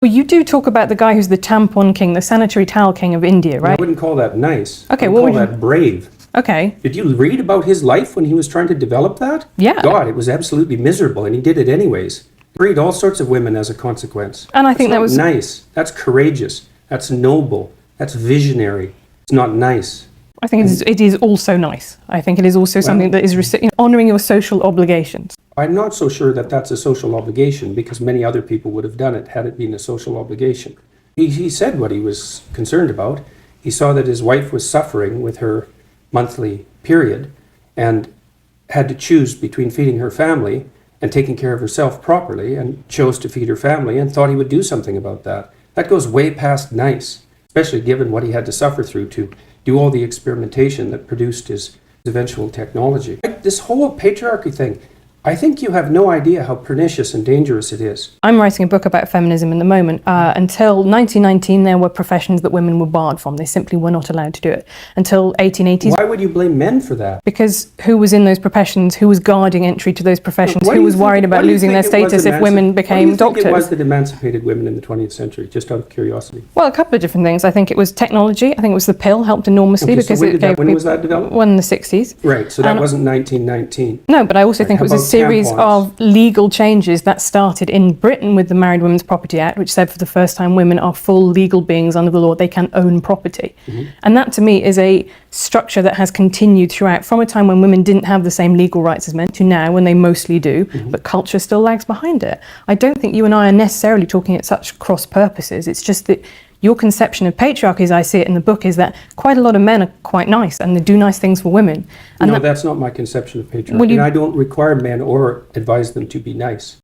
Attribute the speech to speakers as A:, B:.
A: Well, you do talk about the guy who's the tampon king, the sanitary towel king of India, right?
B: I wouldn't call that nice.
A: Okay,
B: I
A: what
B: would
A: would
B: call
A: you...
B: that brave.
A: Okay.
B: Did you read about his life when he was trying to develop that?
A: Yeah.
B: God, it was absolutely miserable, and he did it anyways. Freed all sorts of women as a consequence.
A: And I think that was
B: nice. That's courageous. That's noble. That's visionary. It's not nice.
A: I think it is also nice. I think it is also something that is honouring your social obligations.
B: I'm not so sure that that's a social obligation, because many other people would have done it had it been a social obligation. He said what he was concerned about. He saw that his wife was suffering with her monthly period and had to choose between feeding her family and taking care of herself properly, and chose to feed her family and thought he would do something about that. That goes way past nice, especially given what he had to suffer through to do all the experimentation that produced his eventual technology. This whole patriarchy thing, I think you have no idea how pernicious and dangerous it is.
A: I'm writing a book about feminism in the moment. Until 1919, there were professions that women were barred from. They simply were not allowed to do it. Until 1880s.
B: Why would you blame men for that?
A: Because who was in those professions? Who was guarding entry to those professions? Who was worried about losing their status if women became doctors?
B: What was that emancipated women in the 20th century, just out of curiosity?
A: Well, a couple of different things. I think it was technology. I think it was the pill helped enormously because
B: so
A: it gave
B: when was that developed?
A: Well, in the 60s.
B: Right, so that wasn't 1919.
A: No, but I also think it was a series of legal changes that started in Britain with the Married Women's Property Act, which said for the first time women are full legal beings under the law. They can own property. And that to me is a structure that has continued throughout, from a time when women didn't have the same legal rights as men to now when they mostly do, but culture still lags behind it. I don't think you and I are necessarily talking at such cross purposes. It's just that your conception of patriarchy, as I see it in the book, is that quite a lot of men are quite nice and they do nice things for women. And
B: no, that's not my conception of patriarchy. And I don't require men or advise them to be nice.